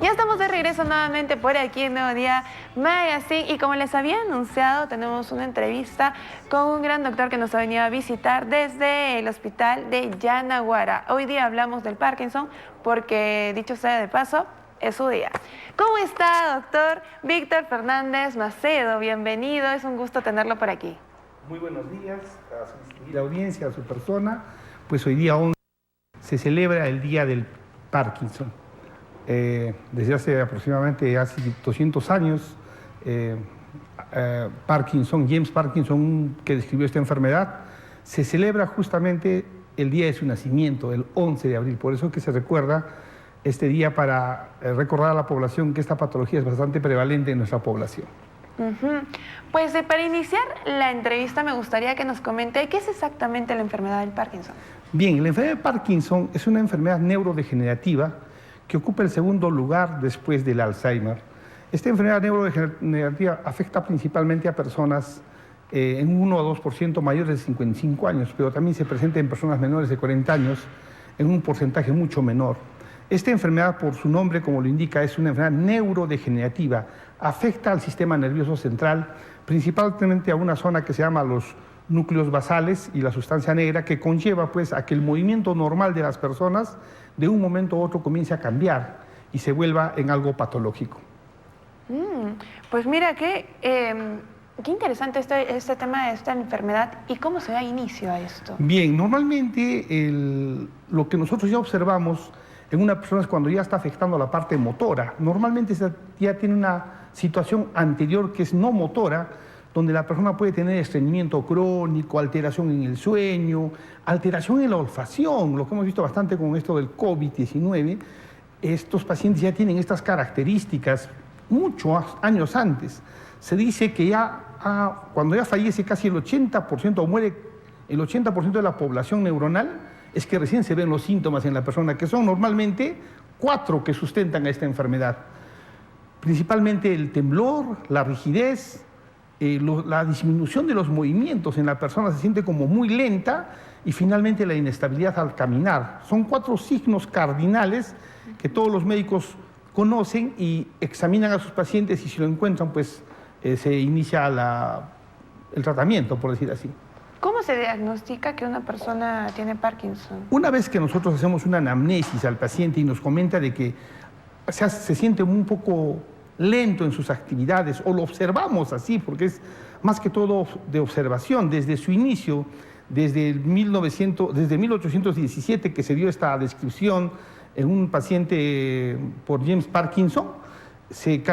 Ya estamos de regreso nuevamente por aquí en Nuevo Día Magazine y como les había anunciado, tenemos una entrevista con un gran doctor que nos ha venido a visitar desde el hospital de Yanaguara. Hoy día hablamos del Parkinson porque, dicho sea de paso, es su día. ¿Cómo está, doctor Víctor Fernández Macedo? Bienvenido, es un gusto tenerlo por aquí. Muy buenos días a su distinguida audiencia, a su persona. Pues hoy día 11 se celebra el Día del Parkinson. Desde hace aproximadamente 200 años, James Parkinson, que describió esta enfermedad, se celebra justamente el día de su nacimiento, el 11 de abril. Por eso que se recuerda este día para recordar a la población que esta patología es bastante prevalente en nuestra población. Pues para iniciar la entrevista me gustaría que nos comente qué es exactamente la enfermedad del Parkinson. Bien, la enfermedad de Parkinson es una enfermedad neurodegenerativa que ocupa el segundo lugar después del Alzheimer. Esta enfermedad neurodegenerativa afecta principalmente a personas en 1 o 2% mayores de 55 años, pero también se presenta en personas menores de 40 años en un porcentaje mucho menor. Esta enfermedad, por su nombre, como lo indica, es una enfermedad neurodegenerativa. Afecta al sistema nervioso central, principalmente a una zona que se llama los núcleos basales y la sustancia negra, que conlleva pues a que el movimiento normal de las personas de un momento a otro comience a cambiar y se vuelva en algo patológico. Pues mira, qué interesante este tema de esta enfermedad y cómo se da inicio a esto. Bien, normalmente lo que nosotros ya observamos en una persona es cuando ya está afectando la parte motora. Normalmente ya tiene una situación anterior que es no motora, donde la persona puede tener estreñimiento crónico, alteración en el sueño, alteración en la olfacción, lo que hemos visto bastante con esto del COVID-19. Estos pacientes ya tienen estas características muchos años antes. Se dice que cuando ya fallece casi el 80% o muere el 80% de la población neuronal, es que recién se ven los síntomas en la persona, que son normalmente 4 que sustentan a esta enfermedad. Principalmente el temblor, la rigidez, la disminución de los movimientos en la persona se siente como muy lenta y finalmente la inestabilidad al caminar. Son 4 signos cardinales que todos los médicos conocen y examinan a sus pacientes y si lo encuentran pues se inicia el tratamiento, por decir así. ¿Cómo se diagnostica que una persona tiene Parkinson? Una vez que nosotros hacemos una anamnesis al paciente y nos comenta de que se siente un poco lento en sus actividades, o lo observamos así, porque es más que todo de observación, desde su inicio, desde 1817 que se dio esta descripción en un paciente por James Parkinson, se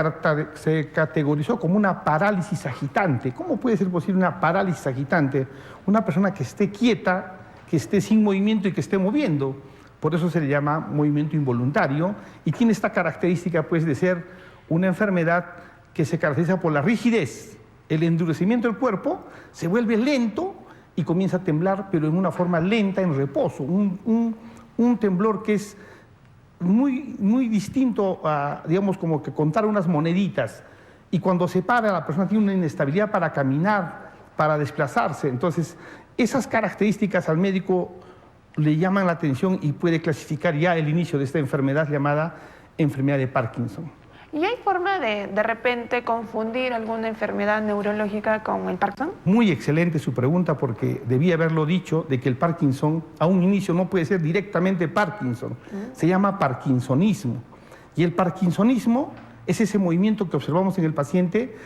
categorizó como una parálisis agitante. ¿Cómo puede ser posible una parálisis agitante? Una persona que esté quieta, que esté sin movimiento y que esté moviendo. Por eso se le llama movimiento involuntario y tiene esta característica pues de ser una enfermedad que se caracteriza por la rigidez, el endurecimiento del cuerpo, se vuelve lento y comienza a temblar, pero en una forma lenta, en reposo, un temblor que es muy distinto a, digamos, como que contar unas moneditas, y cuando se para la persona tiene una inestabilidad para caminar, para desplazarse. Entonces, esas características al médico le llaman la atención y puede clasificar ya el inicio de esta enfermedad llamada enfermedad de Parkinson. ¿Y hay forma de repente confundir alguna enfermedad neurológica con el Parkinson? Muy excelente su pregunta, porque debía haberlo dicho, de que el Parkinson a un inicio no puede ser directamente Parkinson. Se llama parkinsonismo. Y el parkinsonismo es ese movimiento que observamos en el paciente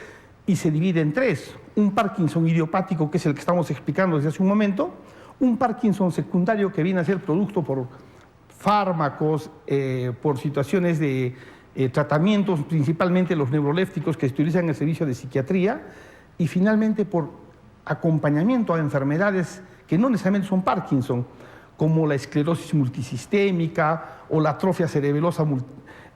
y se divide en 3. Un Parkinson idiopático, que es el que estamos explicando desde hace un momento. Un Parkinson secundario, que viene a ser producto por fármacos, por situaciones de tratamientos, principalmente los neurolépticos que se utilizan en el servicio de psiquiatría, y finalmente por acompañamiento a enfermedades que no necesariamente son Parkinson, como la esclerosis multisistémica o la atrofia cerebelosa.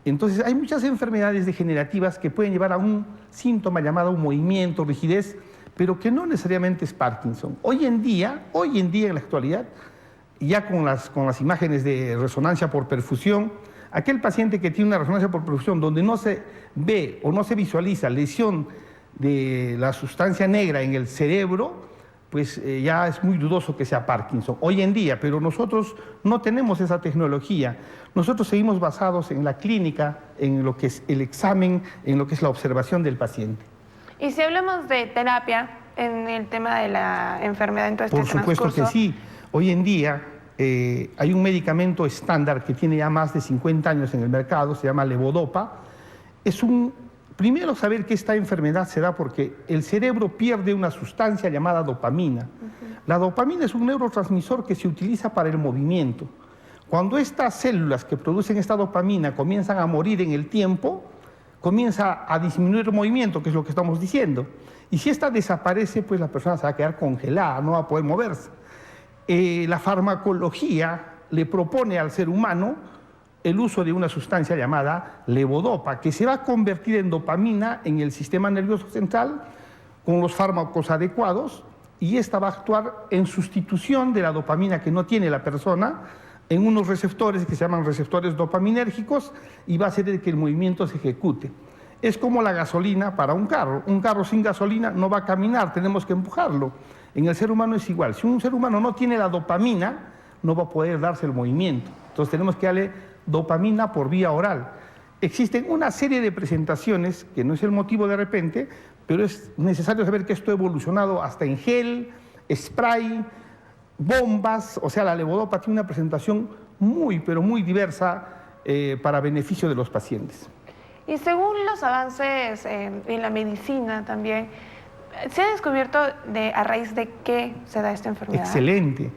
Entonces hay muchas enfermedades degenerativas que pueden llevar a un síntoma llamado un movimiento, rigidez, pero que no necesariamente es Parkinson. Hoy en día en la actualidad, ya con las imágenes de resonancia por perfusión, aquel paciente que tiene una resonancia por perfusión donde no se ve o no se visualiza lesión de la sustancia negra en el cerebro, pues ya es muy dudoso que sea Parkinson hoy en día, pero nosotros no tenemos esa tecnología. Nosotros seguimos basados en la clínica, en lo que es el examen, en lo que es la observación del paciente. Y si hablamos de terapia en el tema de la enfermedad en todo este transcurso... Por supuesto que sí. Hoy en día hay un medicamento estándar que tiene ya más de 50 años en el mercado, se llama levodopa. Primero saber que esta enfermedad se da porque el cerebro pierde una sustancia llamada dopamina. La dopamina es un neurotransmisor que se utiliza para el movimiento. Cuando estas células que producen esta dopamina comienzan a morir en el tiempo, comienza a disminuir el movimiento, que es lo que estamos diciendo. Y si esta desaparece, pues la persona se va a quedar congelada, no va a poder moverse. La farmacología le propone al ser humano el uso de una sustancia llamada levodopa, que se va a convertir en dopamina en el sistema nervioso central con los fármacos adecuados, y esta va a actuar en sustitución de la dopamina que no tiene la persona en unos receptores que se llaman receptores dopaminérgicos, y va a hacer que el movimiento se ejecute. Es como la gasolina para un carro. Un carro sin gasolina no va a caminar, tenemos que empujarlo. En el ser humano es igual. Si un ser humano no tiene la dopamina, no va a poder darse el movimiento. Entonces tenemos que darle dopamina por vía oral. Existen una serie de presentaciones, que no es el motivo de repente, pero es necesario saber que esto ha evolucionado hasta en gel, spray, bombas. O sea, la levodopa tiene una presentación muy, pero muy diversa para beneficio de los pacientes. Y según los avances en la medicina también, ¿se ha descubierto a raíz de qué se da esta enfermedad? Excelente.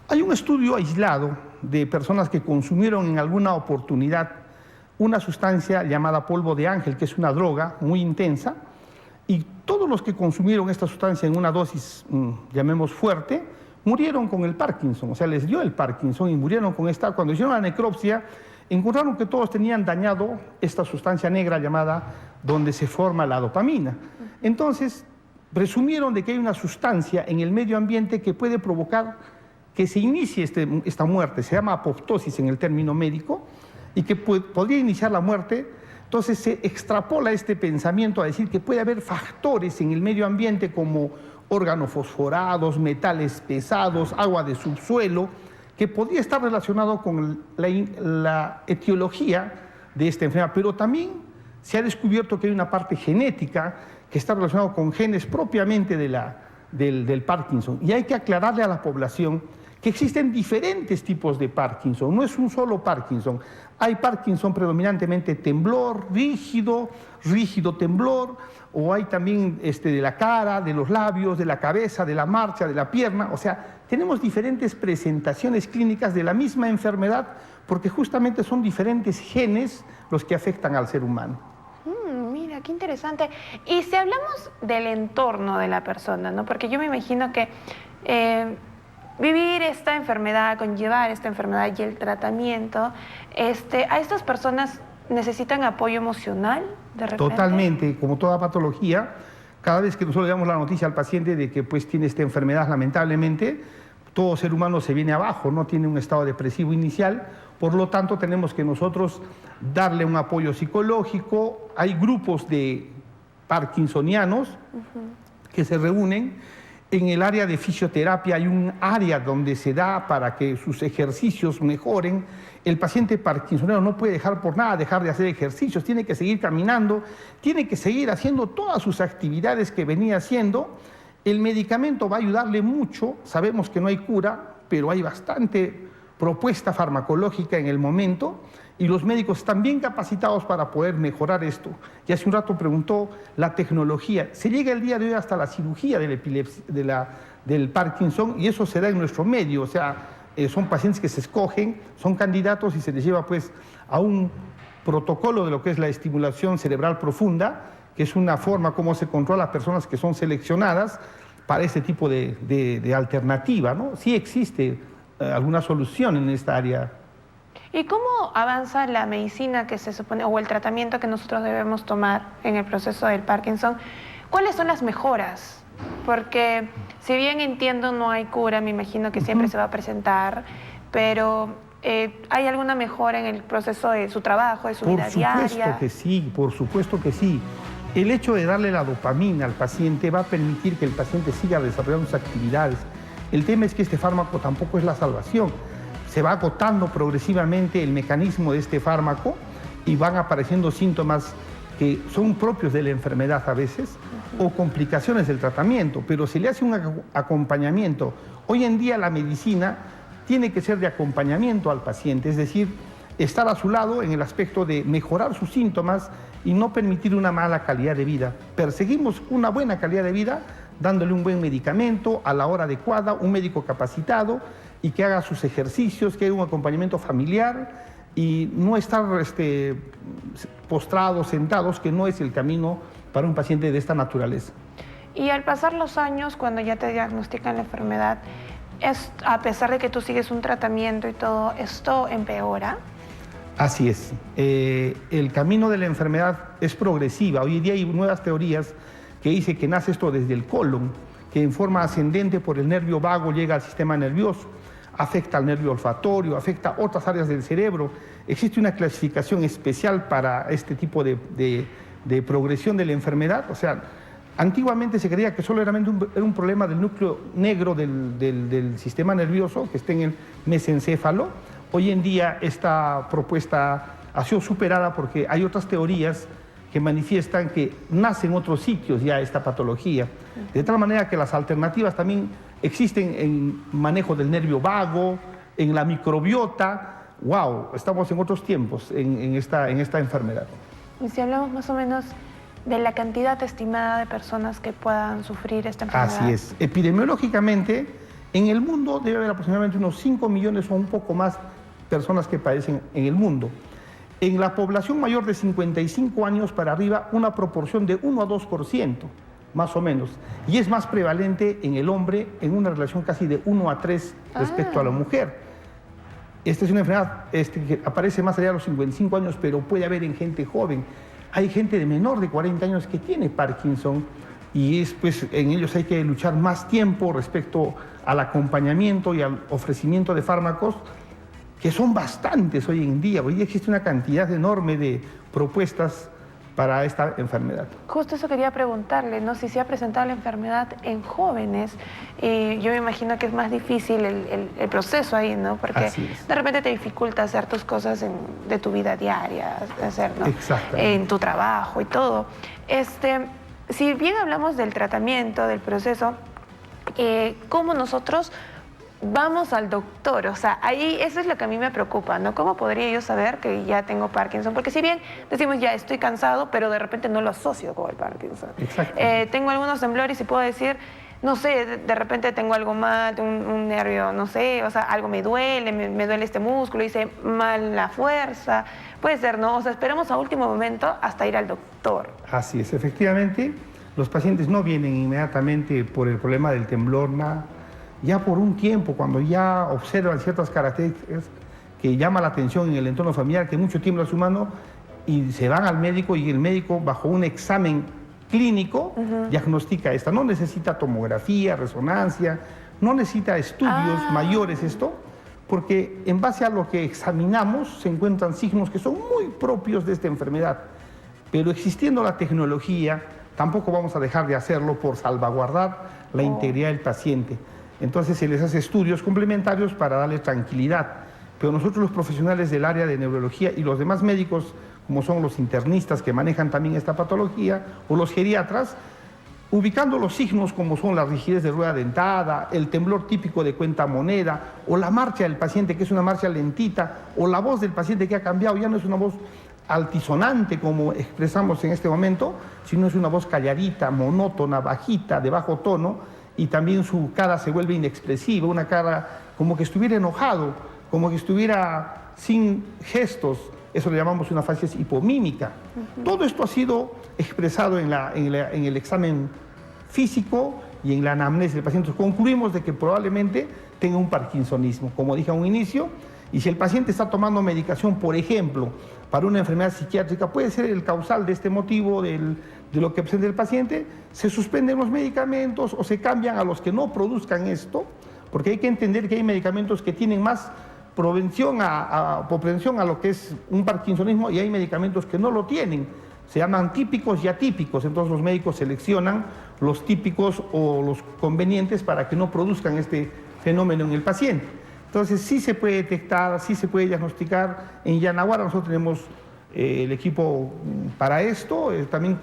Hay un estudio aislado de personas que consumieron en alguna oportunidad una sustancia llamada polvo de ángel, que es una droga muy intensa, y todos los que consumieron esta sustancia en una dosis, llamemos fuerte, murieron con el Parkinson. O sea, les dio el Parkinson y murieron con esta. Cuando hicieron la necropsia, encontraron que todos tenían dañado esta sustancia negra llamada donde se forma la dopamina. Entonces, presumieron de que hay una sustancia en el medio ambiente que puede provocar que se inicie esta muerte. Se llama apoptosis en el término médico, y que podría iniciar la muerte. Entonces se extrapola este pensamiento a decir que puede haber factores en el medio ambiente como organofosforados, metales pesados, agua de subsuelo, que podría estar relacionado con la etiología de esta enfermedad. Pero también se ha descubierto que hay una parte genética que está relacionada con genes propiamente del Parkinson. Y hay que aclararle a la población que existen diferentes tipos de Parkinson. No es un solo Parkinson. Hay Parkinson predominantemente temblor, rígido temblor, o hay también de la cara, de los labios, de la cabeza, de la marcha, de la pierna. O sea, tenemos diferentes presentaciones clínicas de la misma enfermedad, porque justamente son diferentes genes los que afectan al ser humano. Mira, qué interesante. Y si hablamos del entorno de la persona, ¿no? Porque yo me imagino que vivir esta enfermedad, conllevar esta enfermedad y el tratamiento, a estas personas necesitan apoyo emocional de repente. Totalmente, como toda patología, cada vez que nosotros le damos la noticia al paciente de que pues tiene esta enfermedad, lamentablemente, todo ser humano se viene abajo, no tiene un estado depresivo inicial. Por lo tanto, tenemos que nosotros darle un apoyo psicológico. Hay grupos de parkinsonianos que se reúnen. En el área de fisioterapia hay un área donde se da para que sus ejercicios mejoren. El paciente parkinsoniano no puede dejar por nada dejar de hacer ejercicios, tiene que seguir caminando, tiene que seguir haciendo todas sus actividades que venía haciendo. El medicamento va a ayudarle mucho. Sabemos que no hay cura, pero hay bastante propuesta farmacológica en el momento, y los médicos están bien capacitados para poder mejorar esto. Y hace un rato preguntó la tecnología. Se llega el día de hoy hasta la cirugía de la epilepsia, del Parkinson, y eso se da en nuestro medio. O sea, son pacientes que se escogen, son candidatos, y se les lleva pues a un protocolo de lo que es la estimulación cerebral profunda, que es una forma como se controla a personas que son seleccionadas para este tipo de alternativa, ¿no? Sí existe alguna solución en esta área. ¿Y cómo avanza la medicina que se supone, o el tratamiento que nosotros debemos tomar en el proceso del Parkinson? ¿Cuáles son las mejoras? Porque si bien entiendo no hay cura, me imagino que siempre se va a presentar, pero ¿hay alguna mejora en el proceso de su trabajo, de su vida diaria? Por supuesto que sí, por supuesto que sí. El hecho de darle la dopamina al paciente va a permitir que el paciente siga desarrollando sus actividades. El tema es que este fármaco tampoco es la salvación. Se va agotando progresivamente el mecanismo de este fármaco y van apareciendo síntomas que son propios de la enfermedad a veces o complicaciones del tratamiento, pero se le hace un acompañamiento. Hoy en día la medicina tiene que ser de acompañamiento al paciente, es decir, estar a su lado en el aspecto de mejorar sus síntomas y no permitir una mala calidad de vida. Perseguimos una buena calidad de vida dándole un buen medicamento a la hora adecuada, un médico capacitado y que haga sus ejercicios, que haga un acompañamiento familiar y no estar postrados, sentados, que no es el camino para un paciente de esta naturaleza. Y al pasar los años, cuando ya te diagnostican la enfermedad, a pesar de que tú sigues un tratamiento y todo, ¿esto empeora? Así es. El camino de la enfermedad es progresiva. Hoy en día hay nuevas teorías que dicen que nace esto desde el colon, que en forma ascendente por el nervio vago llega al sistema nervioso, afecta al nervio olfatorio, afecta a otras áreas del cerebro. Existe una clasificación especial para este tipo de progresión de la enfermedad. O sea, antiguamente se creía que solo era un problema del núcleo negro del sistema nervioso, que está en el mesencéfalo. Hoy en día esta propuesta ha sido superada porque hay otras teorías que manifiestan que nace en otros sitios ya esta patología. De tal manera que las alternativas también existen en manejo del nervio vago, en la microbiota. ¡Wow! Estamos en otros tiempos en esta enfermedad. Y si hablamos más o menos de la cantidad estimada de personas que puedan sufrir esta enfermedad. Así es. Epidemiológicamente, en el mundo debe haber aproximadamente unos 5 millones o un poco más personas que padecen en el mundo. En la población mayor de 55 años para arriba, una proporción de 1 a 2%, más o menos. Y es más prevalente en el hombre en una relación casi de 1 a 3 respecto a la mujer. Esta es una enfermedad que aparece más allá de los 55 años, pero puede haber en gente joven. Hay gente de menor de 40 años que tiene Parkinson y pues, en ellos hay que luchar más tiempo respecto al acompañamiento y al ofrecimiento de fármacos, que son bastantes hoy en día. Hoy día existe una cantidad enorme de propuestas para esta enfermedad. Justo eso quería preguntarle, ¿no? Si se ha presentado la enfermedad en jóvenes, yo me imagino que es más difícil el proceso ahí, ¿no? Porque de repente te dificulta hacer tus cosas de tu vida diaria, hacer, ¿no? En tu trabajo y todo. Si bien hablamos del tratamiento, del proceso, ¿cómo nosotros vamos al doctor? O sea, ahí eso es lo que a mí me preocupa, ¿no? ¿Cómo podría yo saber que ya tengo Parkinson? Porque si bien decimos ya estoy cansado, pero de repente no lo asocio con el Parkinson. Tengo algunos temblores y puedo decir, no sé, de repente tengo algo mal, un nervio, no sé, o sea, algo me duele, me duele este músculo, hice mal la fuerza. Puede ser, ¿no? O sea, esperamos a último momento hasta ir al doctor. Así es, efectivamente, los pacientes no vienen inmediatamente por el problema del temblor, ya por un tiempo, cuando ya observan ciertas características que llama la atención en el entorno familiar, que mucho tiembla su mano, y se van al médico y el médico, bajo un examen clínico, diagnostica esta. No necesita tomografía, resonancia, no necesita estudios mayores esto, porque en base a lo que examinamos se encuentran signos que son muy propios de esta enfermedad. Pero existiendo la tecnología, tampoco vamos a dejar de hacerlo por salvaguardar la integridad del paciente. Entonces se les hace estudios complementarios para darle tranquilidad. Pero nosotros los profesionales del área de neurología y los demás médicos, como son los internistas que manejan también esta patología, o los geriatras, ubicando los signos como son la rigidez de rueda dentada, el temblor típico de cuenta moneda, o la marcha del paciente que es una marcha lentita, o la voz del paciente que ha cambiado, ya no es una voz altisonante como expresamos en este momento, sino es una voz calladita, monótona, bajita, de bajo tono, y también su cara se vuelve inexpresiva, una cara como que estuviera enojado, como que estuviera sin gestos. Eso le llamamos una facies hipomímica. Todo esto ha sido expresado en el examen físico y en la anamnesis del paciente. Concluimos de que probablemente tenga un parkinsonismo, como dije a un inicio, y si el paciente está tomando medicación, por ejemplo, para una enfermedad psiquiátrica, puede ser el causal de este motivo de lo que presenta el paciente, se suspenden los medicamentos o se cambian a los que no produzcan esto, porque hay que entender que hay medicamentos que tienen más propensión a lo que es un parkinsonismo y hay medicamentos que no lo tienen. Se llaman típicos y atípicos, entonces los médicos seleccionan los típicos o los convenientes para que no produzcan este fenómeno en el paciente. Entonces sí se puede detectar, sí se puede diagnosticar. En Yanaguara nosotros tenemos el equipo para esto, también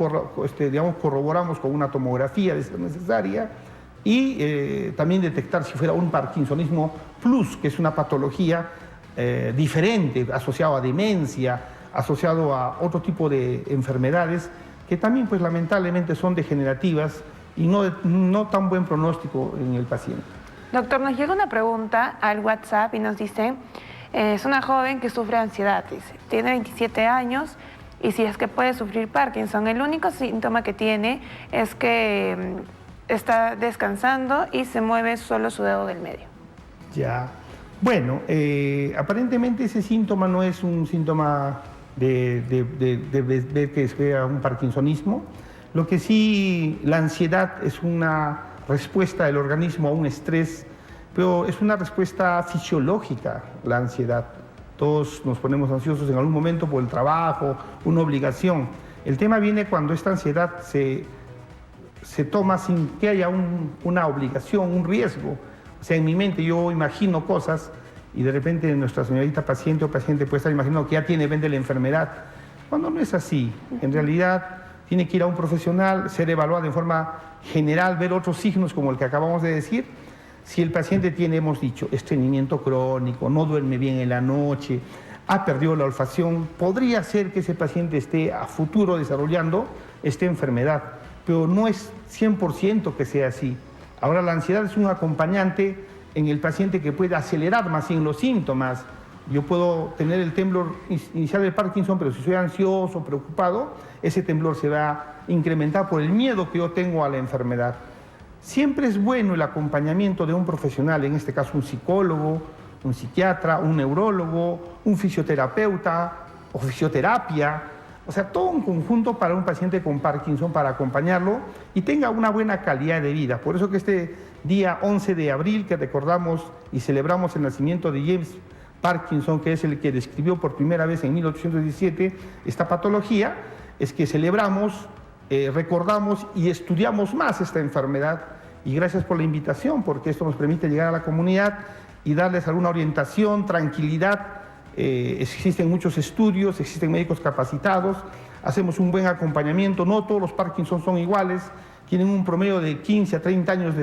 digamos, corroboramos con una tomografía de ser necesaria y también detectar si fuera un parkinsonismo plus, que es una patología diferente, asociado a demencia, asociado a otro tipo de enfermedades que también pues lamentablemente son degenerativas y no tan buen pronóstico en el paciente. Doctor, nos llega una pregunta al WhatsApp y nos dice, es una joven que sufre ansiedad, dice, tiene 27 años y si es que puede sufrir Parkinson. El único síntoma que tiene es que está descansando y se mueve solo su dedo del medio. Ya, bueno, aparentemente ese síntoma no es un síntoma de ver que sea un parkinsonismo. Lo que sí, la ansiedad es una respuesta del organismo a un estrés, pero es una respuesta fisiológica la ansiedad. Todos nos ponemos ansiosos en algún momento por el trabajo, una obligación. El tema viene cuando esta ansiedad se toma sin que haya una obligación, un riesgo. O sea, en mi mente yo imagino cosas y de repente nuestra señorita paciente o paciente puede estar imaginando que ya tiene la enfermedad, cuando no es así. En realidad tiene que ir a un profesional, ser evaluado de forma general, ver otros signos como el que acabamos de decir. Si el paciente tiene, hemos dicho, estreñimiento crónico, no duerme bien en la noche, ha perdido la olfacción, podría ser que ese paciente esté a futuro desarrollando esta enfermedad, pero no es 100% que sea así. Ahora, la ansiedad es un acompañante en el paciente que puede acelerar más bien los síntomas. Yo puedo tener el temblor inicial de Parkinson, pero si soy ansioso, preocupado, ese temblor se va a incrementar por el miedo que yo tengo a la enfermedad. Siempre es bueno el acompañamiento de un profesional, en este caso un psicólogo, un psiquiatra, un neurólogo, un fisioterapeuta o fisioterapia. O sea, todo un conjunto para un paciente con Parkinson, para acompañarlo y tenga una buena calidad de vida. Por eso que este día 11 de abril, que recordamos y celebramos el nacimiento de James Parkinson, que es el que describió por primera vez en 1817 esta patología, es que celebramos, recordamos y estudiamos más esta enfermedad. Y gracias por la invitación, porque esto nos permite llegar a la comunidad y darles alguna orientación, tranquilidad. Existen muchos estudios, existen médicos capacitados, hacemos un buen acompañamiento. No todos los Parkinson son iguales, tienen un promedio de 15 a 30 años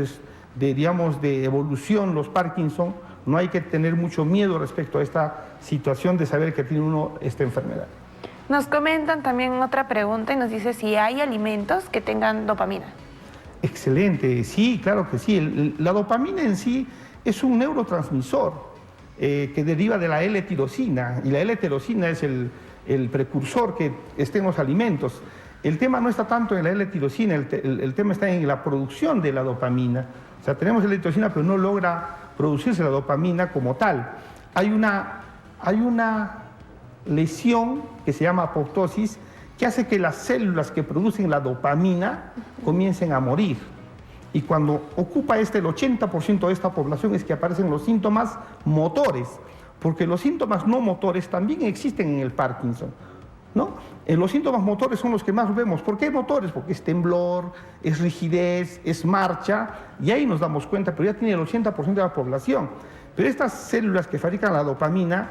de evolución los Parkinson. No hay que tener mucho miedo respecto a esta situación de saber que tiene uno esta enfermedad. Nos comentan también otra pregunta y nos dice si hay alimentos que tengan dopamina. Excelente, sí, claro que sí. La dopamina en sí es un neurotransmisor que deriva de la L-tirosina, y la L-tirosina es el precursor que está en los alimentos. El tema no está tanto en la L-tirosina, el tema está en la producción de la dopamina. O sea, tenemos L-tirosina, pero no logra producirse la dopamina como tal. Hay una lesión que se llama apoptosis, que hace que las células que producen la dopamina comiencen a morir. Y cuando ocupa el 80% de esta población es que aparecen los síntomas motores, porque los síntomas no motores también existen en el Parkinson, ¿no? Los síntomas motores son los que más vemos. ¿Por qué motores? Porque es temblor, es rigidez, es marcha, y ahí nos damos cuenta, pero ya tiene el 80% de la población. Pero estas células que fabrican la dopamina,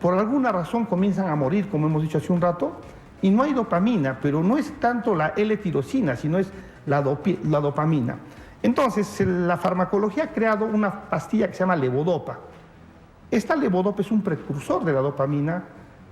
por alguna razón comienzan a morir, como hemos dicho hace un rato, y no hay dopamina, pero no es tanto la L-tirosina, sino es la dopamina. Entonces, la farmacología ha creado una pastilla que se llama levodopa. Esta levodopa es un precursor de la dopamina,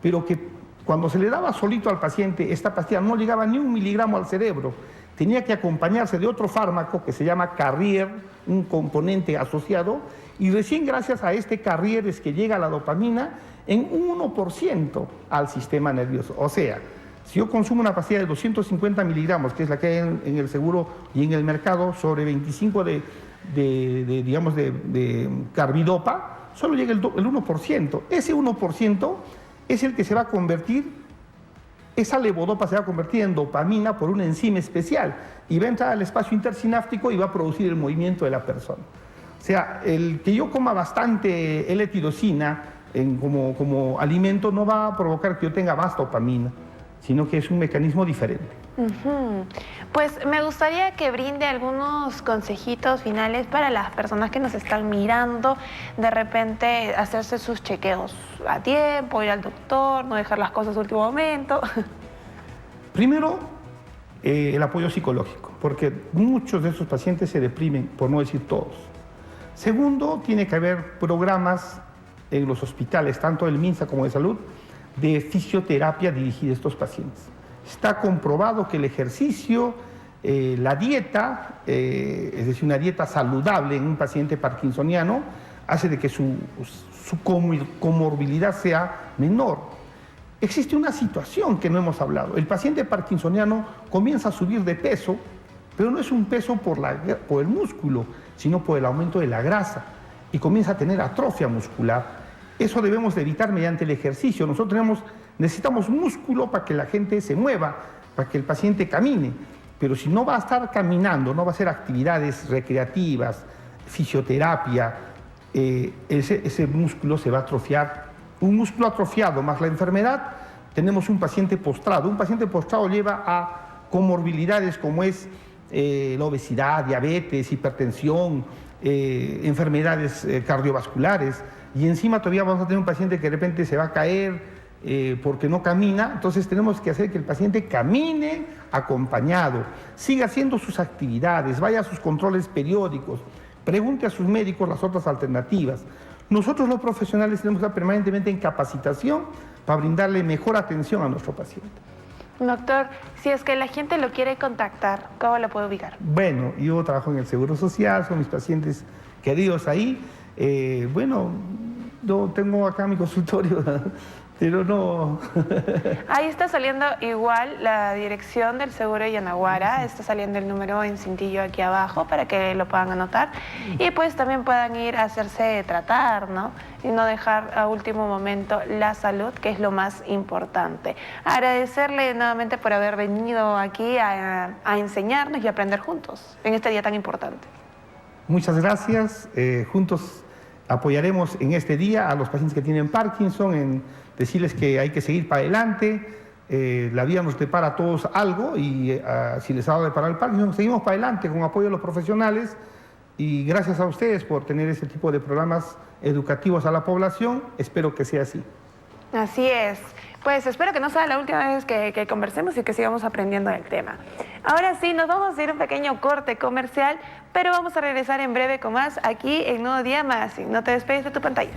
pero que cuando se le daba solito al paciente, esta pastilla no llegaba ni 1 miligramo al cerebro. Tenía que acompañarse de otro fármaco que se llama carrier, un componente asociado, y recién gracias a este carrier es que llega la dopamina en 1% al sistema nervioso. O sea, si yo consumo una pastilla de 250 miligramos, que es la que hay en el seguro y en el mercado, sobre 25 de carbidopa, solo llega el 1%. Ese 1% es el que se va a convertir, esa levodopa se va a convertir en dopamina por una enzima especial y va a entrar al espacio intersináptico y va a producir el movimiento de la persona. O sea, el que yo coma bastante L-tirosina como alimento no va a provocar que yo tenga más dopamina. sino que es un mecanismo diferente. Pues me gustaría que brinde algunos consejitos finales para las personas que nos están mirando, de repente hacerse sus chequeos a tiempo, ir al doctor, no dejar las cosas a último momento. Primero, el apoyo psicológico, porque muchos de estos pacientes se deprimen, por no decir todos. Segundo, tiene que haber programas en los hospitales, tanto del MINSA como de salud, de fisioterapia dirigida a estos pacientes. Está comprobado que el ejercicio, la dieta, es decir, una dieta saludable en un paciente parkinsoniano, hace de que su comorbilidad sea menor. Existe una situación que no hemos hablado. El paciente parkinsoniano comienza a subir de peso, pero no es un peso por el músculo, sino por el aumento de la grasa, y comienza a tener atrofia muscular. Eso debemos de evitar mediante el ejercicio. Nosotros necesitamos músculo para que la gente se mueva, para que el paciente camine. Pero si no va a estar caminando, no va a hacer actividades recreativas, fisioterapia, ese músculo se va a atrofiar. Un músculo atrofiado más la enfermedad, tenemos un paciente postrado. Un paciente postrado lleva a comorbilidades como es la obesidad, diabetes, hipertensión, enfermedades cardiovasculares, y encima todavía vamos a tener un paciente que de repente se va a caer porque no camina. Entonces tenemos que hacer que el paciente camine acompañado, siga haciendo sus actividades, vaya a sus controles periódicos, pregunte a sus médicos las otras alternativas. Nosotros los profesionales tenemos que estar permanentemente en capacitación para brindarle mejor atención a nuestro paciente. Doctor, si es que la gente lo quiere contactar, ¿cómo lo puede ubicar? Bueno, yo trabajo en el Seguro Social, son mis pacientes queridos ahí. Bueno, yo tengo acá mi consultorio, pero no... Ahí está saliendo igual la dirección del Seguro de Yanaguara, está saliendo el número en cintillo aquí abajo para que lo puedan anotar y pues también puedan ir a hacerse tratar, ¿no? Y no dejar a último momento la salud, que es lo más importante. Agradecerle nuevamente por haber venido aquí a enseñarnos y aprender juntos en este día tan importante. Muchas gracias. Juntos apoyaremos en este día a los pacientes que tienen Parkinson, en decirles que hay que seguir para adelante. La vida nos depara a todos algo y si les ha dado de parar el Parkinson, seguimos para adelante con apoyo de los profesionales, y gracias a ustedes por tener ese tipo de programas educativos a la población. Espero que sea así. Así es. Pues espero que no sea la última vez que conversemos y que sigamos aprendiendo del tema. Ahora sí, nos vamos a ir a un pequeño corte comercial, pero vamos a regresar en breve con más aquí en Nuevo Día Más. No te despegues de tu pantalla.